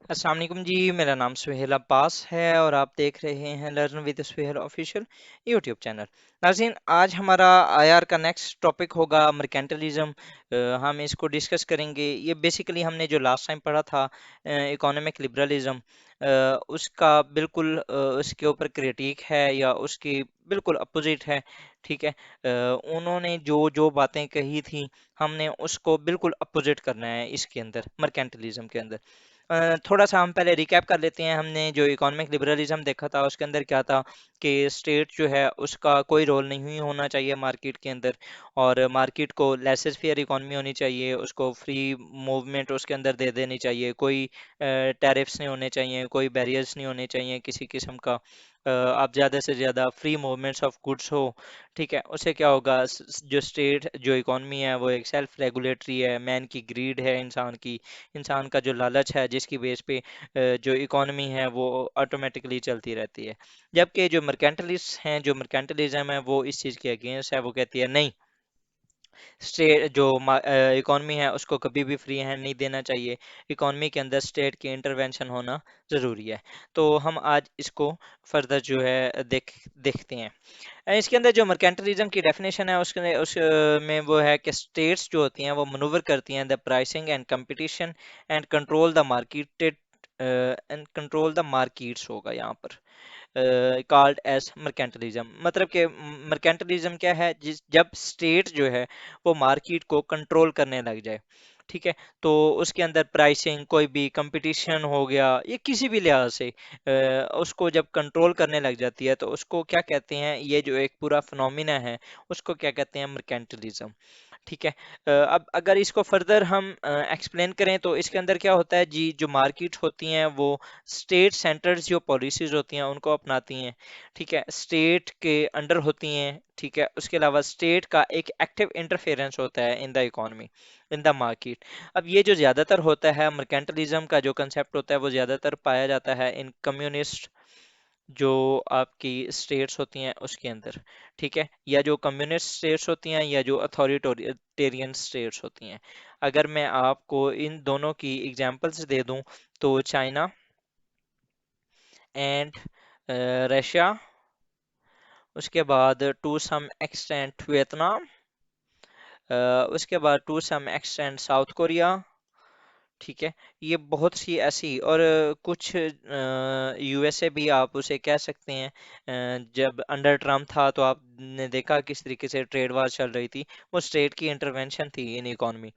अस्सलाम वालेकुम जी। मेरा नाम सुहेल अब्बास है और आप देख रहे हैं learn with Suhail official YouTube channel. नाज़रीन, आज हमारा आईआर का नेक्स्ट टॉपिक होगा मर्केंटलिज्म। हम इसको डिस्कस करेंगे। ये बेसिकली हमने जो लास्ट टाइम पढ़ा था इकोनॉमिक लिबरलिज्म, उसका बिल्कुल उसके ऊपर क्रिटिक है या उसकी बिल्कुल अपोजिट है। ठीक है। उन्होंने जो जो बातें कही थी, हमने उसको बिल्कुल अपोजिट करना है इसके अंदर, मर्केंटलिज्म के अंदर। थोड़ा सा हम पहले रिकैप कर लेते हैं। हमने जो इकोनॉमिक लिबरलिज्म देखा था उसके अंदर क्या था कि स्टेट जो है उसका कोई रोल नहीं होना चाहिए मार्केट के अंदर, और मार्केट को लेसर फेयर इकोनॉमी होनी चाहिए, उसको फ्री मूवमेंट उसके अंदर दे देनी चाहिए, कोई टैरिफ्स नहीं होने चाहिए, कोई बैरियर्स नहीं होने चाहिए किसी किस्म का। आप ज़्यादा से ज़्यादा फ्री मूवमेंट्स ऑफ गुड्स हो। ठीक है, उससे क्या होगा, जो स्टेट जो इकोनॉमी है वो एक सेल्फ रेगुलेटरी है, मैन की ग्रीड है, इंसान की, इंसान का जो लालच है जिसकी बेस पे जो इकोनॉमी है वो ऑटोमेटिकली चलती रहती है। जबकि जो मर्केंटलिस्ट हैं, जो मर्केंटलिज्म है वो इस चीज़ के अगेंस्ट है। वो कहती है नहीं, स्टेट जो इकोनॉमी है उसको कभी भी फ्री हैंड नहीं देना चाहिए, इकोनॉमी के अंदर स्टेट की इंटरवेंशन होना ज़रूरी है। तो हम आज इसको फर्दर जो है देखते हैं। इसके अंदर जो मर्केंटलिज्म की डेफिनेशन है उसके में वो है कि स्टेट्स जो होती हैं वो मनूवर करती हैं the pricing and competition and control the marketed and control the markets होगा यहाँ पर, कॉल्ड एज मर्केंटलिज्म। मतलब कि मर्केंटलिज्म क्या है, जिस जब स्टेट जो है वो मार्केट को कंट्रोल करने लग जाए। ठीक है। तो उसके अंदर प्राइसिंग, कोई भी कंपटीशन हो गया, ये किसी भी लिहाज से उसको जब कंट्रोल करने लग जाती है तो उसको क्या कहते हैं, ये जो एक पूरा फिनोमिना है उसको क्या कहते हैं, मर्केंटलिज्म। ठीक है। अब अगर इसको फर्दर हम एक्सप्लेन करें तो इसके अंदर क्या होता है जी, जो मार्केट होती हैं वो स्टेट सेंटर्स जो पॉलिसीज होती हैं उनको अपनाती हैं। ठीक है, स्टेट के अंडर होती हैं। ठीक है, उसके अलावा स्टेट का एक एक्टिव इंटरफेरेंस होता है in the economy, in the market. अब ये जो ज़्यादातर होता है मर्केंटलिज्म का जो कंसेप्ट होता है वो ज़्यादातर पाया जाता है इन कम्युनिस्ट जो आपकी स्टेट्स होती हैं उसके अंदर। ठीक है, या जो कम्युनिस्ट स्टेट्स होती हैं या जो अथॉरिटेरियन स्टेट्स होती हैं। अगर मैं आपको इन दोनों की एग्जांपल्स दे दूं तो चाइना एंड रशिया, उसके बाद टू सम एक्सटेंट वियतनाम, उसके बाद to some extent South Korea. ठीक है, ये बहुत सी ऐसी और कुछ यूएसए भी आप उसे कह सकते हैं। जब अंडर ट्रम्प था तो आपने देखा किस तरीके से ट्रेड वार चल रही थी, वो स्टेट की इंटरवेंशन थी इन इकोनॉमी।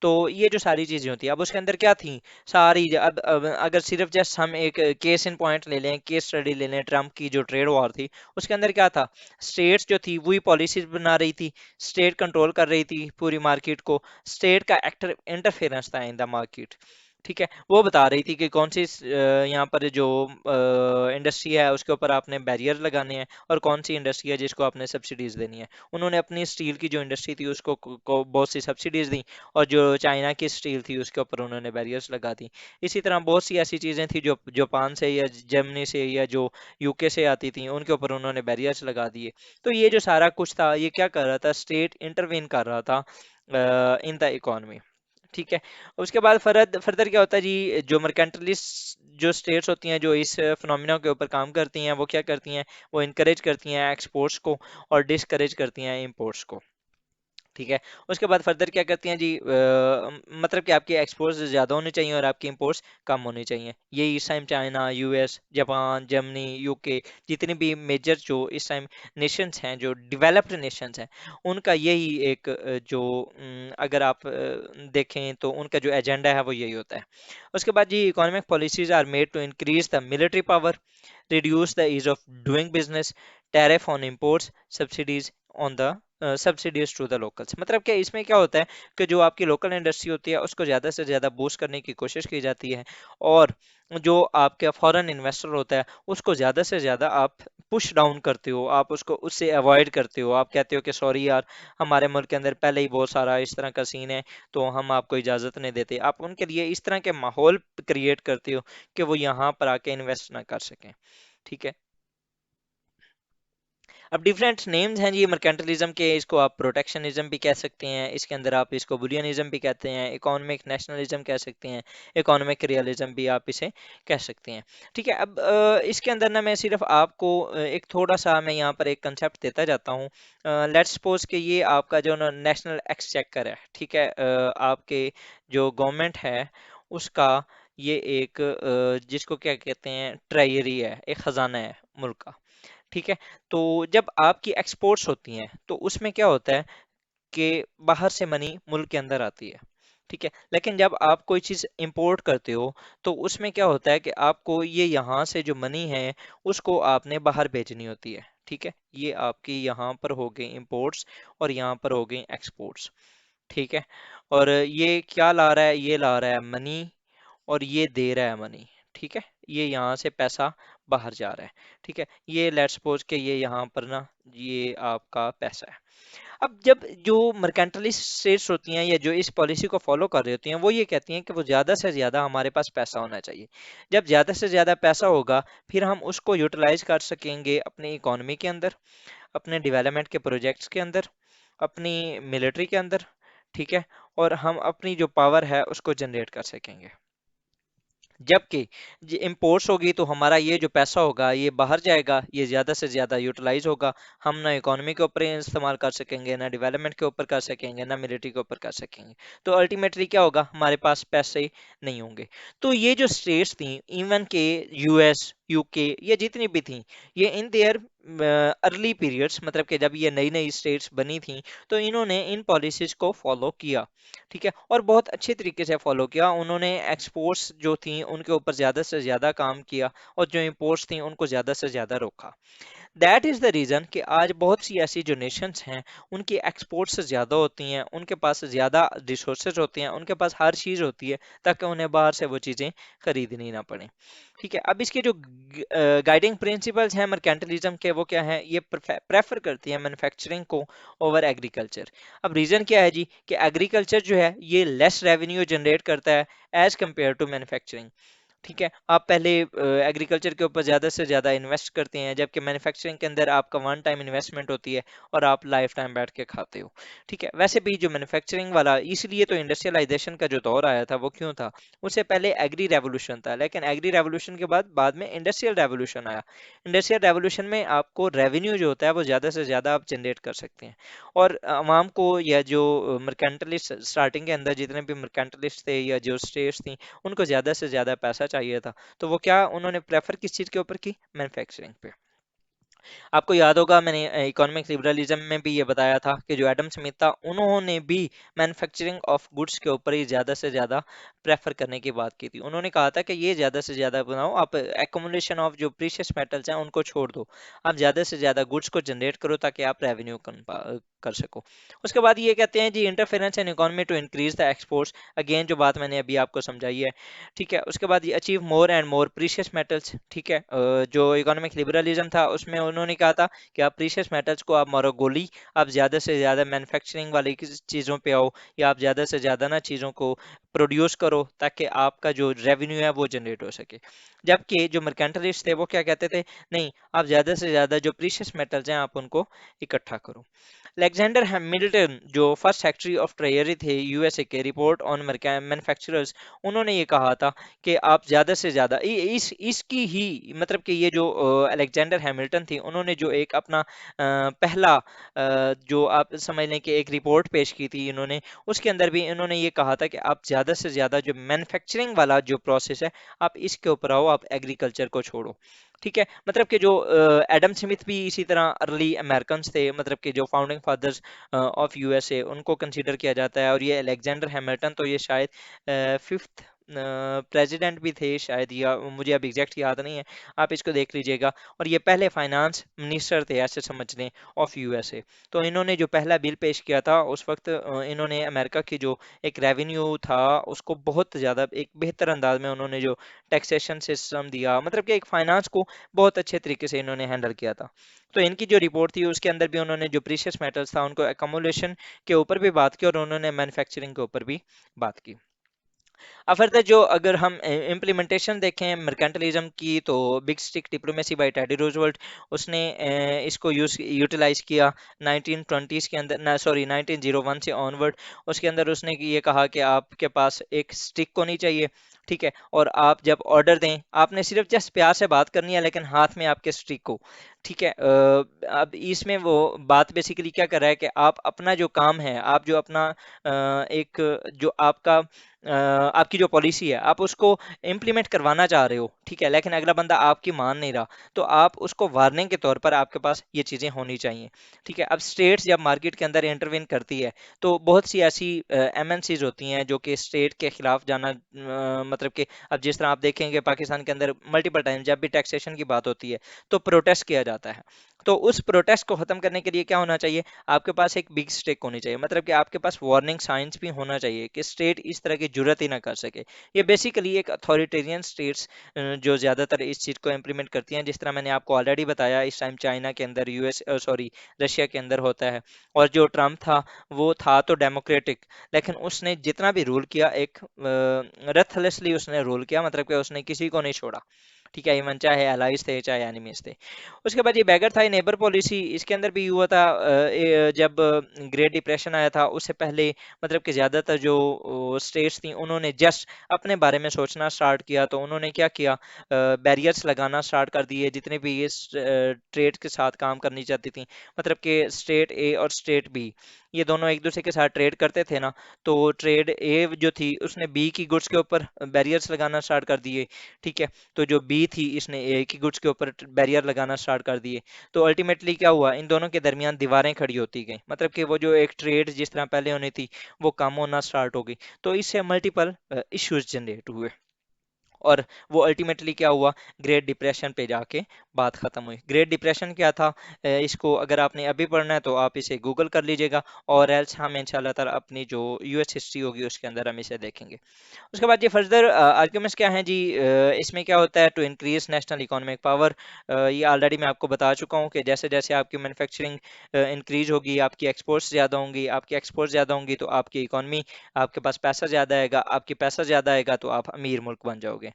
तो ये जो सारी चीजें होती हैं, अब उसके अंदर क्या थी सारी, अब अगर सिर्फ जस्ट हम एक केस इन पॉइंट ले लें, केस स्टडी ले लें, ट्रम्प की जो ट्रेड वॉर थी उसके अंदर क्या था, स्टेट्स जो थी वही पॉलिसीज बना रही थी, स्टेट कंट्रोल कर रही थी पूरी मार्केट को, स्टेट का एक्टर इंटरफेरेंस था इन द मार्केट। ठीक है, वो बता रही थी कि कौन सी यहाँ पर जो इंडस्ट्री है उसके ऊपर आपने बैरियर लगाने हैं और कौन सी इंडस्ट्री है जिसको आपने सब्सिडीज देनी है। उन्होंने अपनी स्टील की जो इंडस्ट्री थी उसको को बहुत सी सब्सिडीज दी, और जो चाइना की स्टील थी उसके ऊपर उन्होंने बैरियर्स लगा दी। इसी तरह बहुत सी ऐसी चीज़ें थी जो जापान से या जर्मनी से या जो यूके से आती थी उनके ऊपर उन्होंने बैरियर्स लगा दिए। तो ये जो सारा कुछ था ये क्या कर रहा था, स्टेट इंटरवीन कर रहा था इन द इकोनॉमी। ठीक है, उसके बाद फर्दर फर्दर क्या होता है जी, जो मर्केंटलिस्ट जो स्टेट्स होती हैं जो इस फिनोमिना के ऊपर काम करती हैं वो क्या करती हैं, वो इनकरेज करती हैं एक्सपोर्ट्स को और डिस्करेज करती हैं इंपोर्ट्स को। ठीक है, उसके बाद फर्दर क्या करती हैं जी, मतलब कि आपकी एक्सपोर्ट्स ज़्यादा होनी चाहिए और आपकी इंपोर्ट्स कम होनी चाहिए। ये इस time China, US, Japan, Germany, UK, जितनी भी मेजर जो इस टाइम नेशंस हैं, जो डेवलप्ड नेशंस हैं, उनका यही एक अगर आप देखें तो उनका जो एजेंडा है वो यही होता है। उसके बाद जी, economic policies are made to increase the military power, reduce the ease of doing business, tariff on imports, subsidies on the subsidies to the locals. मतलब क्या इसमें क्या होता है कि जो आपकी लोकल इंडस्ट्री होती है उसको ज़्यादा से ज़्यादा बूस्ट करने की कोशिश की जाती है, और जो आपका फॉरेन इन्वेस्टर होता है उसको ज़्यादा से ज़्यादा आप पुश डाउन करते हो, आप उसको उससे अवॉइड करते हो। आप कहते हो कि सॉरी यार, हमारे मुल्क के अंदर पहले ही बहुत सारा इस तरह का सीन है तो हम आपको इजाज़त नहीं देते। आप उनके लिए इस तरह के माहौल क्रिएट करते हो कि वो यहाँ पर आके इन्वेस्ट ना कर सकें। ठीक है। अब डिफरेंट नेम्स हैं जी मर्केंटलिज्म के, इसको आप प्रोटेक्शनिज्म भी कह सकते हैं, इसके अंदर आप इसको बुलियनिज्म भी कहते हैं, इकोनॉमिक नेशनलिज्म कह सकते हैं, इकोनॉमिक रियलिज्म भी आप इसे कह सकते हैं। ठीक है, अब इसके अंदर ना मैं सिर्फ आपको एक थोड़ा सा मैं यहाँ पर एक कंसेप्ट देता जाता हूँ। लेट्स सपोज कि ये आपका जो नेशनल एक्सचेकर है, ठीक है, आपके जो गवर्नमेंट है उसका ये एक जिसको क्या कहते हैं ट्रेजरी है, एक खजाना है मुल्क का। ठीक है, तो जब आपकी एक्सपोर्ट्स होती हैं तो उसमें क्या होता है कि बाहर से मनी मुल्क के अंदर आती है। ठीक है, लेकिन जब आप कोई चीज़ इंपोर्ट करते हो तो उसमें क्या होता है कि आपको ये यहाँ से जो मनी है उसको आपने बाहर भेजनी होती है। ठीक है, ये आपकी यहाँ पर हो गई इंपोर्ट्स और यहाँ पर हो गई एक्सपोर्ट्स। ठीक है, और ये क्या ला रहा है, ये ला रहा है मनी और ये दे रहा है मनी। ठीक है, ये यहाँ से पैसा बाहर जा रहा है। ठीक है, ये लेट्स सपोज कि ये यहाँ पर ना ये आपका पैसा है। अब जब जो मर्केंटलिस्ट स्टेट्स होती हैं या जो इस पॉलिसी को फॉलो कर रही होती हैं वो ये कहती हैं कि वो ज़्यादा से ज़्यादा हमारे पास पैसा होना चाहिए। जब ज़्यादा से ज़्यादा पैसा होगा फिर हम उसको यूटिलाइज कर सकेंगे अपनी इकोनॉमी के अंदर, अपने डेवलपमेंट के प्रोजेक्ट्स के अंदर, अपनी मिलिट्री के अंदर। ठीक है, और हम अपनी जो पावर है उसको जनरेट कर सकेंगे। जबकि इंपोर्ट्स होगी तो हमारा ये जो पैसा होगा ये बाहर जाएगा, ये ज़्यादा से ज़्यादा यूटिलाइज होगा। हम ना इकोनॉमी के ऊपर इस्तेमाल कर सकेंगे, ना डेवलपमेंट के ऊपर कर सकेंगे, ना मिलिट्री के ऊपर कर सकेंगे। तो अल्टीमेटली क्या होगा, हमारे पास पैसे नहीं होंगे। तो ये जो स्टेट्स थी, इवन के यूएस यूके ये जितनी भी थी, ये इन देयर अर्ली पीरियड्स, मतलब कि जब ये नई नई स्टेट्स बनी थी तो इन्होंने इन पॉलिसीज को फॉलो किया। ठीक है, और बहुत अच्छे तरीके से फॉलो किया। उन्होंने एक्सपोर्ट्स जो थी उनके ऊपर ज़्यादा से ज़्यादा काम किया और जो इंपोर्ट्स थी उनको ज़्यादा से ज़्यादा रोका। दैट इज़ द रीज़न कि आज बहुत सी ऐसी जो नेशंस हैं उनकी एक्सपोर्ट्स ज़्यादा होती हैं, उनके पास ज़्यादा रिसोर्सेज होते हैं, उनके पास हर चीज़ होती है ताकि उन्हें बाहर से वो चीज़ें खरीदनी ना पड़े। ठीक है, अब इसके जो गाइडिंग प्रिंसिपल्स हैं मर्केंटलिज्म के वो क्या हैं, ये प्रेफर करती है मैन्युफैक्चरिंग को ओवर एग्रीकल्चर। अब रीज़न क्या है जी कि एग्रीकल्चर जो है ये लेस रेवेन्यू जनरेट करता है एज कम्पेयर टू मैन्युफैक्चरिंग। ठीक है, आप पहले एग्रीकल्चर के ऊपर ज़्यादा से ज़्यादा इन्वेस्ट करते हैं, जबकि मैन्युफैक्चरिंग के अंदर आपका वन टाइम इन्वेस्टमेंट होती है और आप लाइफ टाइम बैठ के खाते हो। ठीक है, वैसे भी जो मैन्युफैक्चरिंग वाला, इसलिए तो इंडस्ट्रियलाइजेशन का जो दौर आया था वो क्यों था, उससे पहले एग्री रेवोल्यूशन था, लेकिन एग्री रेवोल्यूशन के बाद में इंडस्ट्रियल रेवोल्यूशन आया। इंडस्ट्रियल रेवोल्यूशन में आपको रेवेन्यू जो होता है वो ज़्यादा से ज़्यादा आप जनरेट कर सकते हैं। और आवाम को या जो मर्केंटलिस्ट स्टार्टिंग के अंदर जितने भी मर्केंटलिस्ट थे या जो स्टेट्स थी उनको ज़्यादा से ज़्यादा पैसा चाहिए था, तो वो क्या उन्होंने प्रेफर किस चीज़ के ऊपर की, मैन्युफैक्चरिंग पे। आपको याद होगा मैंने इकोनॉमिक लिबरलिज्म में भी ये बताया था कि जो एडम स्मिथ था उन्होंने भी मैन्युफैक्चरिंग ऑफ गुड्स के ऊपर ही ज़्यादा से ज़्यादा प्रेफर करने की बात की थी। उन्होंने कहा था कि ये ज़्यादा से ज़्यादा बनाओ, आप एकोमोडेशन ऑफ जो प्रीशियस मेटल्स हैं उनको छोड़ दो, आप ज़्यादा से ज़्यादा गुड्स को जनरेट करो ताकि आप रेवेन्यू कर सको। उसके बाद ये कहते हैं जी interference in economy to increase the exports, again जो बात मैंने अभी आपको समझाई है। ठीक है, उसके बाद ये achieve more and more precious metals. ठीक है, जो इकोनॉमिक लिबरलिज्म था उसमें उन्होंने कहा था कि आप प्रीशियस मेटल्स को आप मोरोगोली, आप ज़्यादा से ज़्यादा मैन्युफैक्चरिंग वाली चीज़ों पे आओ, या आप ज़्यादा से ज़्यादा ना चीज़ों को प्रोड्यूस करो ताकि आपका जो रेवेन्यू है वो जनरेट हो सके। जबकि जो मर्केंटलिस्ट थे वो क्या कहते थे, नहीं, आप ज़्यादा से ज़्यादा जो प्रीशियस मेटल्स हैं आप उनको इकट्ठा करो। अलेक्जेंडर हैमिल्टन जो फर्स्ट सेक्रेटरी ऑफ ट्रेजरी थे यूएसए के, रिपोर्ट ऑन मैन्युफैक्चरर्स, उन्होंने ये कहा था कि आप ज़्यादा से ज़्यादा इस इसकी ही मतलब कि ये जो अलेक्जेंडर हैमिल्टन थी उन्होंने जो एक अपना पहला जो आप समझ लें कि एक रिपोर्ट पेश की थी इन्होंने, उसके अंदर भी इन्होंने ये कहा था कि आप ज़्यादा से ज़्यादा जो मैन्युफैक्चरिंग वाला जो प्रोसेस है आप इसके ऊपर आओ, आप एग्रीकल्चर को छोड़ो। ठीक है, मतलब कि जो एडम स्मिथ भी इसी तरह अर्ली अमेरिकन थे, मतलब कि जो फाउंडिंग फादर्स ऑफ यूएसए उनको कंसीडर किया जाता है। और ये अलेक्जेंडर हैमिल्टन तो ये शायद फिफ्थ प्रेसिडेंट भी थे शायद, या मुझे अब एग्जैक्ट याद नहीं है, आप इसको देख लीजिएगा। और ये पहले फाइनेंस मिनिस्टर थे ऐसे समझ लें ऑफ यूएसए। तो इन्होंने जो पहला बिल पेश किया था उस वक्त इन्होंने अमेरिका की जो एक रेवेन्यू था उसको बहुत ज़्यादा एक बेहतर अंदाज में उन्होंने जो टैक्सेशन सिस्टम दिया, मतलब कि एक फाइनेंस को बहुत अच्छे तरीके से इन्होंने हैंडल किया था। तो इनकी जो रिपोर्ट थी उसके अंदर भी उन्होंने जो प्रीशियस मेटल्स था उनको एकमुलेशन के ऊपर भी बात की और उन्होंने मैन्युफैक्चरिंग के ऊपर भी बात की। अब फर्दर जो अगर हम इम्प्लीमेंटेशन देखें मर्केंटलिज्म की, तो big stick diplomacy by Teddy Roosevelt, उसने इसको यूटिलाइज किया 1920s के अंदर, ना सॉरी 1901 से ऑनवर्ड। उसके अंदर उसने ये कहा कि आपके पास एक स्टिक होनी चाहिए, ठीक है, और आप जब ऑर्डर दें आपने सिर्फ जस्ट प्यार से बात करनी है, लेकिन हाथ में आपके स्टिक हो, ठीक है। अब इसमें वो बात बेसिकली क्या कर रहा है कि आप अपना जो काम है, आप जो अपना एक जो आपका आपकी जो पॉलिसी है आप उसको इम्प्लीमेंट करवाना चाह रहे हो, ठीक है, लेकिन अगला बंदा आपकी मान नहीं रहा, तो आप उसको वार्निंग के तौर पर आपके पास ये चीज़ें होनी चाहिए, ठीक है। अब स्टेट्स जब मार्केट के अंदर इंटरवीन करती है, तो बहुत सी ऐसी एमएनसीज होती हैं जो कि स्टेट के खिलाफ जाना, मतलब कि अब जिस तरह आप देखेंगे पाकिस्तान के अंदर मल्टीपल टाइम जब भी टैक्सेशन की बात होती है तो प्रोटेस्ट किया जाता है। तो उस प्रोटेस्ट को खत्म करने के लिए क्या होना चाहिए, आपके पास एक बिग स्टेक होनी चाहिए, मतलब कि आपके पास वार्निंग साइंस भी होना चाहिए कि स्टेट इस तरह की जुर्रत ही ना कर सके। ये बेसिकली एक अथॉरिटेरियन स्टेट्स जो ज़्यादातर इस चीज़ को इम्प्लीमेंट करती हैं, जिस तरह मैंने आपको ऑलरेडी बताया, इस टाइम चाइना के अंदर, यूएस सॉरी रशिया के अंदर होता है। और जो ट्रम्प था वो था तो डेमोक्रेटिक, लेकिन उसने जितना भी रूल किया एक रथलेसली उसने रूल किया, मतलब कि उसने किसी को नहीं छोड़ा, ठीक है, इवन चाहे अलाइज थे चाहे एनिमीज थे। उसके बाद ये बैगर था, ये नेबर पॉलिसी, इसके अंदर भी हुआ था जब ग्रेट डिप्रेशन आया था उससे पहले, मतलब कि ज़्यादातर जो स्टेट्स थी उन्होंने जस्ट अपने बारे में सोचना स्टार्ट किया, तो उन्होंने क्या किया, बैरियर्स लगाना स्टार्ट कर दिए जितने भी ये ट्रेड के साथ काम करनी चाहती थी, मतलब कि स्टेट ए और स्टेट बी ये दोनों एक दूसरे के साथ ट्रेड करते थे ना, तो ट्रेड ए जो थी उसने बी की गुड्स के ऊपर बैरियर्स लगाना स्टार्ट कर दिए, ठीक है। तो जो बी थी इसने ए की गुड्स के ऊपर बैरियर लगाना स्टार्ट कर दिए। तो अल्टीमेटली क्या हुआ, इन दोनों के दरमियान दीवारें खड़ी होती गई, मतलब कि वो जो एक ट्रेड जिस तरह पहले होनी थी वो कम होना स्टार्ट हो गई। तो इससे मल्टीपल इश्यूज जनरेट हुए, और वो अल्टीमेटली क्या हुआ, ग्रेट डिप्रेशन पे जाके बात खत्म हुई। ग्रेट डिप्रेशन क्या था, इसको अगर आपने अभी पढ़ना है तो आप इसे गूगल कर लीजिएगा, और एल्स हम इंशाल्लाह ताला अपनी जो यूएस हिस्ट्री होगी उसके अंदर हम इसे देखेंगे। उसके बाद ये फर्दर आर्ग्यूमेंट्स क्या हैं जी, इसमें क्या होता है, to increase national economic power, ये ऑलरेडी मैं आपको बता चुका हूँ कि जैसे जैसे आपकी मैन्युफैक्चरिंग इंक्रीज होगी, आपकी एक्सपोर्ट्स ज़्यादा होंगी, आपकी एक्सपोर्ट्स ज़्यादा होंगी तो आपकी इकोनॉमी, आपके पास पैसा ज़्यादा आएगा, आपकी पैसा ज़्यादा आएगा तो आप अमीर मुल्क बन जाओगे।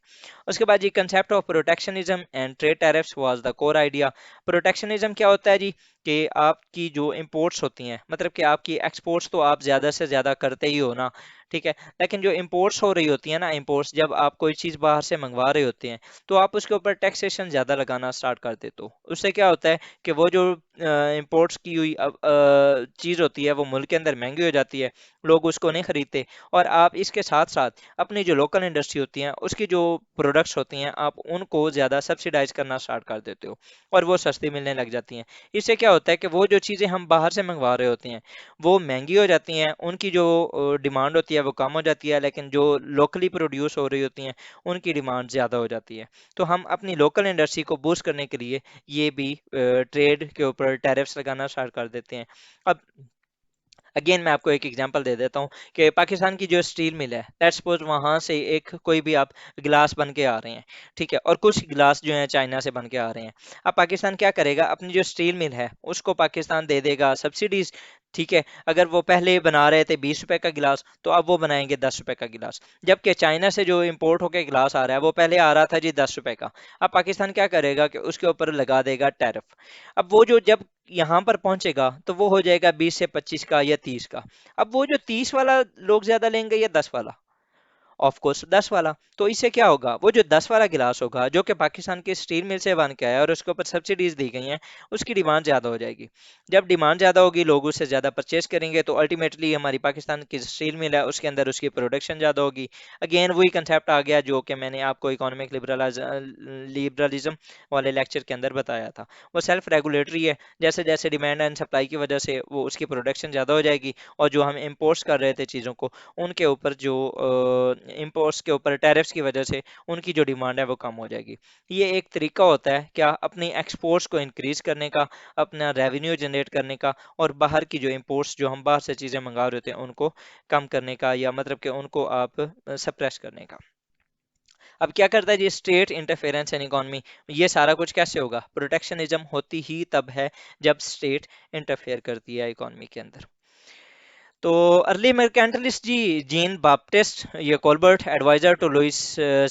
उसके बाद ये concept of protectionism and trade tariffs was the core idea. Protectionism क्या होता है जी, कि आपकी जो इंपोर्ट्स होती हैं, मतलब कि आपकी एक्सपोर्ट्स तो आप ज़्यादा से ज़्यादा करते ही हो ना, ठीक है, लेकिन जो इंपोर्ट्स हो रही होती है ना, इंपोर्ट्स जब आप कोई चीज़ बाहर से मंगवा रहे होते हैं तो आप उसके ऊपर टैक्सेशन ज़्यादा लगाना स्टार्ट कर देते हो। उससे क्या होता है कि वो जो इंपोर्ट्स की हुई चीज़ होती है वो मुल्क के अंदर महंगी हो जाती है, लोग उसको नहीं खरीदते, और आप इसके साथ साथ अपनी जो लोकल इंडस्ट्री होती हैं उसकी जो प्रोडक्ट्स होती हैं आप उनको ज़्यादा सब्सिडाइज करना स्टार्ट कर देते हो, और वो सस्ती मिलने लग जाती हैं। इससे क्या होता है कि वो जो चीज़ें हम बाहर से मंगवा रहे होते हैं वो महंगी हो जाती हैं, उनकी जो डिमांड होती है वो कम हो जाती है, लेकिन जो लोकली प्रोड्यूस हो रही होती हैं उनकी डिमांड ज़्यादा हो जाती है। तो हम अपनी लोकल इंडस्ट्री को बूस्ट करने के लिए ये भी ट्रेड के ऊपर टैरिफ्स लगाना स्टार्ट कर देते हैं। अब अगेन मैं आपको एक एग्जांपल दे देता हूँ कि पाकिस्तान की जो स्टील मिल है, लेट्स सपोज वहां से एक कोई भी आप गिलास बन के आ रहे हैं, ठीक है, और कुछ गिलास जो है चाइना से बन के आ रहे हैं। अब पाकिस्तान क्या करेगा, अपनी जो स्टील मिल है उसको पाकिस्तान दे देगा सब्सिडीज, ठीक है। अगर वो पहले बना रहे थे 20 रुपए का गिलास तो अब वो बनाएंगे 10 रुपए का गिलास, जबकि चाइना से जो इम्पोर्ट होकर गिलास आ रहा है वो पहले आ रहा था जी 10 रुपए का। अब पाकिस्तान क्या करेगा कि उसके ऊपर लगा देगा टैरिफ। अब वो जो जब यहाँ पर पहुंचेगा तो वो हो जाएगा 20 से 25 का या 30 का। अब वो जो 30 वाला लोग ज्यादा लेंगे या 10 वाला, ऑफ कोर्स 10 वाला। तो इससे क्या होगा, वो जो 10 वाला गिलास होगा जो कि पाकिस्तान के स्टील मिल से बन के आया और उसके ऊपर सब्सिडीज दी गई हैं, उसकी डिमांड ज़्यादा हो जाएगी। जब डिमांड ज़्यादा होगी लोग उससे ज़्यादा परचेस करेंगे, तो अल्टीमेटली हमारी पाकिस्तान की स्टील मिल है उसके अंदर उसकी प्रोडक्शन ज़्यादा होगी। अगेन वही कंसेप्ट आ गया जो कि मैंने आपको इकोनॉमिक लिबरलिज्म वाले लेक्चर के अंदर बताया था, वो सेल्फ रेगुलेटरी है। जैसे जैसे डिमांड एंड सप्लाई की वजह से वो उसकी प्रोडक्शन ज़्यादा हो जाएगी, और जो हम इम्पोर्ट्स कर रहे थे चीज़ों को उनके ऊपर जो इंपोर्ट्स के ऊपर टैरिफ्स की वजह से उनकी जो डिमांड है वो कम हो जाएगी। ये एक तरीका होता है क्या, अपनी एक्सपोर्ट्स को इंक्रीज करने का, अपना रेवेन्यू जनरेट करने का, और बाहर की जो इंपोर्ट्स जो हम बाहर से चीज़ें मंगा रहे होते हैं उनको कम करने का, या मतलब कि उनको आप सप्रेस करने का। अब क्या करता है ये स्टेट इंटरफेरेंस इन इकोनॉमी, ये सारा कुछ कैसे होगा, प्रोटेक्शनिज्म होती ही तब है जब स्टेट इंटरफेयर करती है इकोनॉमी के अंदर। तो अर्ली मर्केंटलिस्ट जी जीन बाप्टिस्ट ये कोलबर्ट एडवाइजर टू लुइस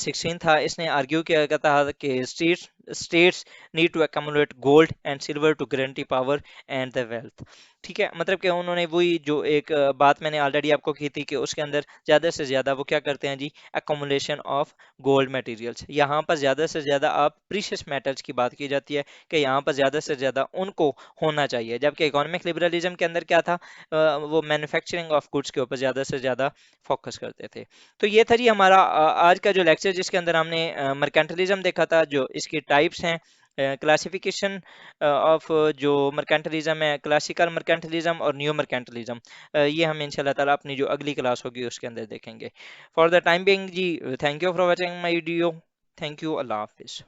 16 था। इसने आर्ग्यू किया था कि states need to accumulate gold and silver to guarantee power and the wealth. ठीक है, मतलब कि उन्होंने वही जो एक बात मैंने ऑलरेडी आपको की थी कि उसके अंदर ज़्यादा से ज़्यादा वो क्या करते हैं जी, accumulation ऑफ गोल्ड मटेरियल्स। यहाँ पर ज़्यादा से ज़्यादा आप प्रीशियस मेटल्स की बात की जाती है कि यहाँ पर ज़्यादा से ज़्यादा उनको होना चाहिए, जबकि इकोनॉमिक लिबरलिज्म के अंदर क्या था, वो मैन्युफैक्चरिंग ऑफ गुड्स के ऊपर ज़्यादा से ज़्यादा फोकस करते थे। तो ये था जी हमारा आज का जो लेक्चर, जिसके अंदर हमने मर्केंटलिज्म देखा था, जो इसकी टाइप्स हैं, क्लासिफिकेशन ऑफ जो मर्केंटलिज्म है, क्लासिकल मर्केंटलिज्म और न्यू मर्केंटलिज्म, ये हम इंशाल्लाह ताला अपनी जो अगली क्लास होगी उसके अंदर देखेंगे। फॉर द टाइम बिंग जी, thank you for watching my video. Thank you, अल्लाह हाफिज़।